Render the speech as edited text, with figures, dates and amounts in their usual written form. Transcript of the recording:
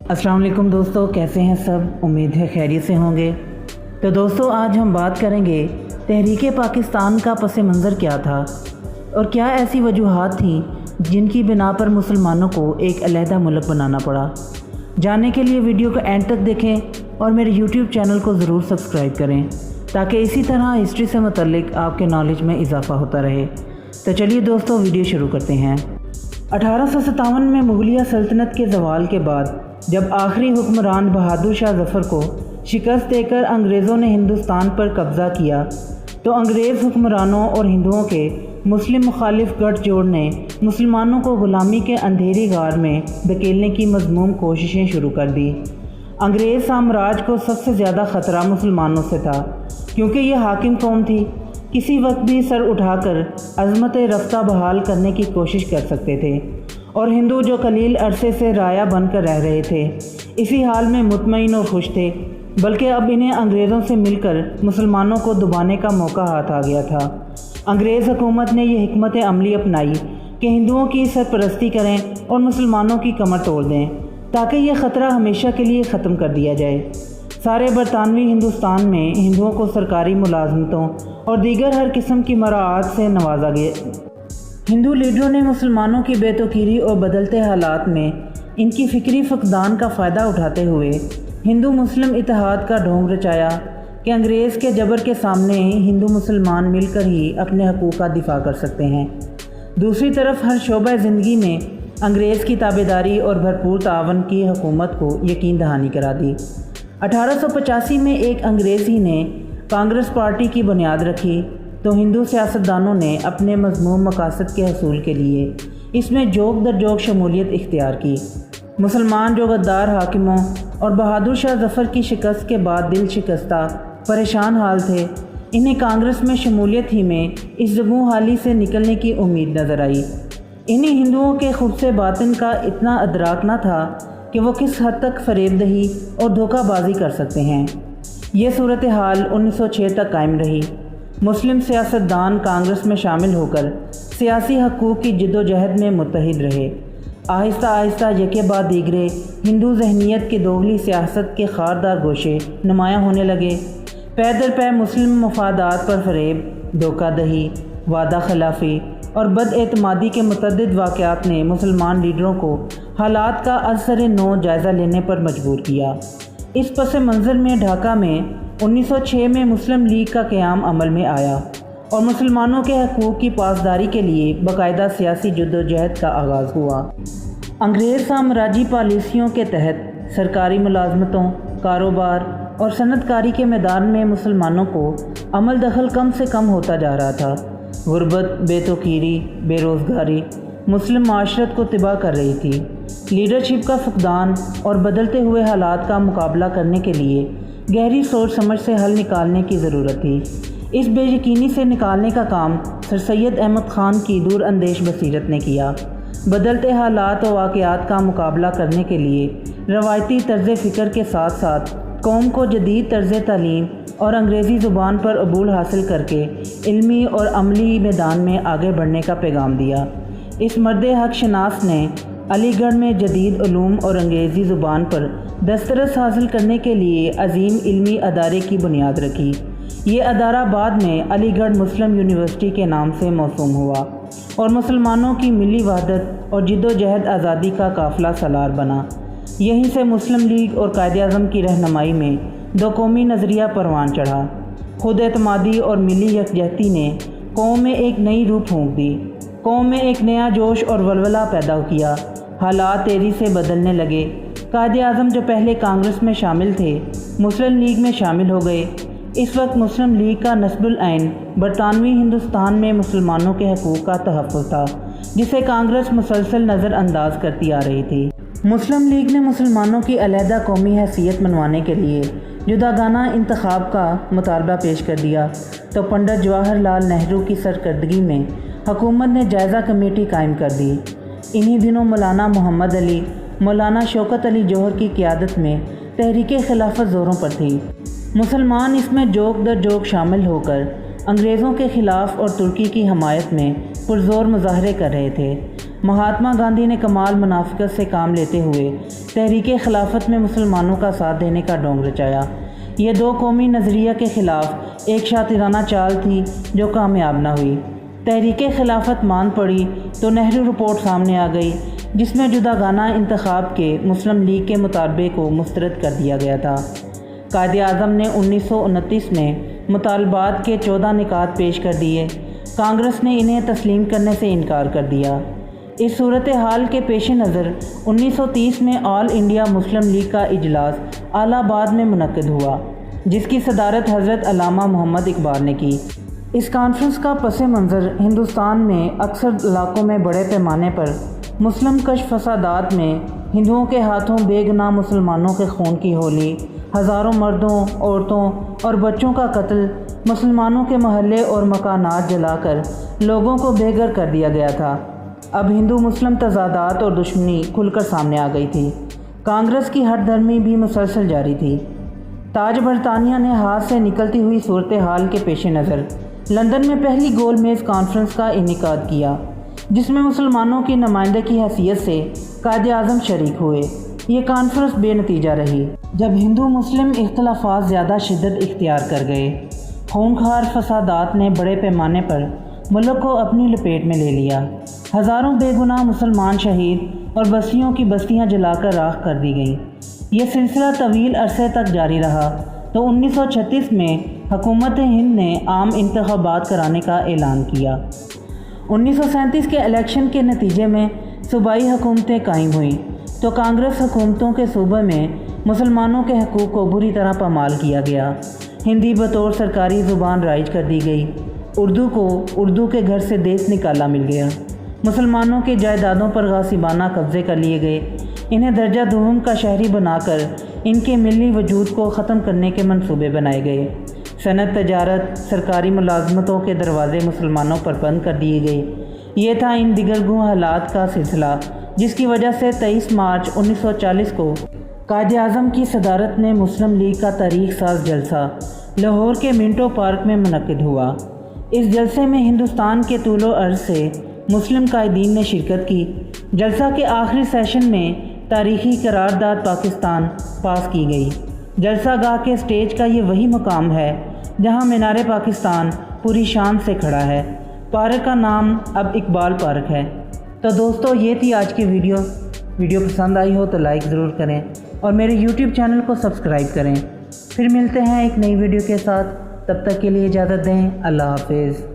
अस्सलाम वालेकुम दोस्तों, कैसे हैं सब। उम्मीद है खैरियत से होंगे। तो दोस्तों, आज हम बात करेंगे तहरीक पाकिस्तान का पस मंज़र क्या था और क्या ऐसी वजूहात थीं जिनकी बिना पर मुसलमानों को एक अलहदा मुल्क बनाना पड़ा। जानने के लिए वीडियो को एंड तक देखें और मेरे यूट्यूब चैनल को ज़रूर सब्सक्राइब करें ताकि इसी तरह हिस्ट्री से मुतल्लिक आपके नॉलेज में इजाफ़ा होता रहे। तो चलिए दोस्तों, वीडियो शुरू करते हैं। 1857 में मुगलिया सल्तनत के ज़वाल के बाद जब आखिरी हुक्मरान बहादुर शाह ज़फ़र को शिकस्त देकर अंग्रेज़ों ने हिंदुस्तान पर कब्ज़ा किया तो अंग्रेज़ हुक्मरानों और हिंदुओं के मुस्लिम मुखालिफ गठजोड़ ने मुसलमानों को ग़ुलामी के अंधेरी गार में धकेलने की मज़मूम कोशिशें शुरू कर दी। अंग्रेज़ साम्राज्य को सबसे ज़्यादा ख़तरा मुसलमानों से था, क्योंकि ये हाकिम कौम थी, किसी वक्त भी सर उठाकर अज़मत रफ्ता बहाल करने की कोशिश कर सकते थे और हिंदू जो कलील अरसे से राया बनकर रह रहे थे इसी हाल में मुतमईन और खुश थे, बल्कि अब इन्हें अंग्रेज़ों से मिलकर मुसलमानों को दबाने का मौका हाथ आ गया था। अंग्रेज़ हुकूमत ने यह हिकमत अमली अपनाई कि हिंदुओं की सरपरस्ती करें और मुसलमानों की कमर तोड़ दें ताकि यह ख़तरा हमेशा के लिए ख़त्म कर दिया जाए। सारे बरतानवी हिंदुस्तान में हिंदुओं को सरकारी मुलाजमतों और दीगर हर किस्म की मराआत से नवाजा गया। हिंदू लीडरों ने मुसलमानों की बेतौकीरी और बदलते हालात में इनकी फ़िक्री फक़दान का फ़ायदा उठाते हुए हिंदू मुस्लिम इत्तेहाद का ढोंग रचाया कि अंग्रेज़ के जबर के सामने हिंदू मुसलमान मिलकर ही अपने हकूक़ का दिफा कर सकते हैं। दूसरी तरफ हर शोबा ज़िंदगी में अंग्रेज़ की ताबेदारी और भरपूर तावन की हुकूमत को यकीन दहानी करा दी। 1885 में एक अंग्रेज़ी ने कांग्रेस पार्टी की बुनियाद रखी तो हिंदू सियासतदानों ने अपने मज़मूम मकासद के हसूल के लिए इसमें जोग दर जोग शमूलियत इख्तियार की। मुसलमान जो गद्दार हाकिमों और बहादुर शाह ज़फ़र की शिकस्त के बाद दिल शिकस्ता परेशान हाल थे, इन्हें कांग्रेस में शमूलियत ही में इस ज़बूं हाली से निकलने की उम्मीद नज़र आई। इन्हें हिंदुओं के खुब्स बातिन का इतना अदराक न था कि वो किस हद तक फ़रेबदही और धोखाबाजी कर सकते हैं। ये सूरत हाल 1906 तक कायम रही। मुस्लिम सियासतदान कांग्रेस में शामिल होकर सियासी हकूक़ की जद्दोजहद में मुत्तहिद रहे। आहिस्ता आहिस्ता यके बाद दीगरे हिंदू जहनीत के दोगली सियासत के खारदार गोशे नुमायाँ होने लगे। पैदर पै मुस्लिम मफादात पर फ़रेब, धोखादही, वादा खिलाफ़ी और बदएतमादी के मुतअद्दिद वाक़यात ने मुसलमान लीडरों को हालात का असर नो जायज़ा लेने पर मजबूर किया। इस पस मंज़र में ढाका में 1906 में मुस्लिम लीग का क़याम अमल में आया और मुसलमानों के हकूक़ की पासदारी के लिए बाकायदा सियासी जद्दोजहद का आगाज़ हुआ। अंग्रेज़ साम्राज्य पॉलिसियों के तहत सरकारी मुलाजमतों, कारोबार और सनतकारी के मैदान में मुसलमानों को अमल दखल कम से कम होता जा रहा था। गुर्बत, बेतौकीरी, बेरोज़गारी मुस्लिम माशरत को तबाह कर रही थी। लीडरशिप का फक़दान और बदलते हुए हालात का मुकाबला करने के लिए गहरी सोच समझ से हल निकालने की ज़रूरत थी। इस बेयकीनी से निकालने का काम सर सैयद अहमद ख़ान की दूर अंदेश बसीरत ने किया। बदलते हालात और वाक़यात का मुकाबला करने के लिए रवायती तर्ज़ फ़िक्र के साथ साथ कौम को जदीद तर्ज़ तालीम और अंग्रेज़ी ज़ुबान पर अबूल हासिल करके इल्मी और अमली मैदान में आगे बढ़ने का पैगाम दिया। इस मर्द हक़ शनास ने अलीगढ़ में जदीद उलूम और अंग्रेज़ी ज़ुबान पर दस्तरस हासिल करने के लिए अजीम इल्मी अदारे की बुनियाद रखी। ये अदारा बाद में अलीगढ़ मुस्लिम यूनिवर्सिटी के नाम से मौसूम हुआ और मुसलमानों की मिली वहदत और जिद्दोजहद आज़ादी का काफ़िला सलार बना। यहीं से मुस्लिम लीग और कायद-ए-आज़म की रहनुमाई में दो कौमी नज़रिया परवान चढ़ा। खुद एतमादी और मिली यकजहती ने कौम में एक नई रूह फूंक दी। कौम में एक नया जोश और वलवला पैदा किया। हालात तेज़ी से बदलने लगे। कायद-ए-आज़म जो पहले कांग्रेस में शामिल थे, मुस्लिम लीग में शामिल हो गए। इस वक्त मुस्लिम लीग का नस्बुल ऐन बरतानवी हिंदुस्तान में मुसलमानों के हकूक़ का तहफ़्फ़ुज़ था, जिसे कांग्रेस मुसलसल नज़रअंदाज करती आ रही थी। मुस्लिम लीग ने मुसलमानों की अलहदा कौमी हैसियत मनवाने के लिए जुदागाना इंतखाब का मुतालबा पेश कर दिया तो पंडित जवाहर लाल नेहरू की सरकर्दगी में हुकूमत ने जायज़ा कमेटी कायम कर दी। इन्हीं दिनों मौलाना मोहम्मद अली, मौलाना शौकत अली जौहर की क़ियादत में तहरीक खिलाफत ज़ोरों पर थी। मुसलमान इसमें जोग दर जोग शामिल होकर अंग्रेज़ों के ख़िलाफ़ और तुर्की की हमायत में पुरज़ोर मुज़ाहरे कर रहे थे। مہاتما گاندھی نے کمال منافقت سے کام لیتے ہوئے تحریک خلافت میں مسلمانوں کا ساتھ دینے کا ڈھونگ رچایا۔ یہ دو قومی نظریہ کے خلاف ایک شاطرانہ چال تھی جو کامیاب نہ ہوئی۔ تحریک خلافت مان پڑی تو نہرو رپورٹ سامنے آ گئی، جس میں جداگانہ انتخاب کے مسلم لیگ کے مطالبے کو مسترد کر دیا گیا تھا۔ قائد اعظم نے 1929 میں مطالبات کے 14 نکات پیش کر دیے۔ کانگریس نے انہیں تسلیم کرنے سے انکار کر دیا۔ اس صورتحال کے پیش نظر 1930 میں آل انڈیا مسلم لیگ کا اجلاس الہ آباد میں منعقد ہوا، جس کی صدارت حضرت علامہ محمد اقبال نے کی۔ اس کانفرنس کا پس منظر ہندوستان میں اکثر علاقوں میں بڑے پیمانے پر مسلم کش فسادات میں ہندوؤں کے ہاتھوں بے گناہ مسلمانوں کے خون کی ہولی، ہزاروں مردوں، عورتوں اور بچوں کا قتل، مسلمانوں کے محلے اور مکانات جلا کر لوگوں کو بے گھر کر دیا گیا تھا۔ اب ہندو مسلم تضادات اور دشمنی کھل کر سامنے آ گئی تھی۔ کانگریس کی ہٹ دھرمی بھی مسلسل جاری تھی۔ تاج برطانیہ نے ہاتھ سے نکلتی ہوئی صورتحال کے پیش نظر لندن میں پہلی گول میز کانفرنس کا انعقاد کیا، جس میں مسلمانوں کی نمائندے کی حیثیت سے قائد اعظم شریک ہوئے۔ یہ کانفرنس بے نتیجہ رہی۔ جب ہندو مسلم اختلافات زیادہ شدت اختیار کر گئے، خونخوار فسادات نے بڑے پیمانے پر ملک کو اپنی لپیٹ میں لے لیا۔ ہزاروں بے گناہ مسلمان شہید اور بستیوں کی بستیاں جلا کر راکھ کر دی گئیں۔ یہ سلسلہ طویل عرصے تک جاری رہا تو 1936 میں حکومت ہند نے عام انتخابات کرانے کا اعلان کیا۔ 1937 کے الیکشن کے نتیجے میں صوبائی حکومتیں قائم ہوئیں تو کانگریس حکومتوں کے صوبے میں مسلمانوں کے حقوق کو بری طرح پامال کیا گیا۔ ہندی بطور سرکاری زبان رائج کر دی گئی۔ اردو کو اردو کے گھر سے دیس نکالا مل گیا۔ مسلمانوں کے جائیدادوں پر غاصبانہ قبضے کر لیے گئے۔ انہیں درجہ دوم کا شہری بنا کر ان کے ملی وجود کو ختم کرنے کے منصوبے بنائے گئے۔ صنعت، تجارت، سرکاری ملازمتوں کے دروازے مسلمانوں پر بند کر دیے گئے۔ یہ تھا ان دیگرگوں حالات کا سلسلہ جس کی وجہ سے 23 مارچ 1940 کو قائد اعظم کی صدارت میں مسلم لیگ کا تاریخ ساز جلسہ لاہور کے منٹو پارک میں منعقد ہوا۔ اس جلسے میں ہندوستان کے طول و عرض سے مسلم قائدین نے شرکت کی۔ جلسہ کے آخری سیشن میں تاریخی قرارداد پاکستان پاس کی گئی۔ جلسہ گاہ کے سٹیج کا یہ وہی مقام ہے جہاں مینار پاکستان پوری شان سے کھڑا ہے۔ پارک کا نام اب اقبال پارک ہے۔ تو دوستو، یہ تھی آج کی ویڈیو پسند آئی ہو تو لائک ضرور کریں اور میرے یوٹیوب چینل کو سبسکرائب کریں۔ پھر ملتے ہیں ایک نئی ویڈیو کے ساتھ، تب تک کے لیے اجازت دیں۔ اللہ حافظ۔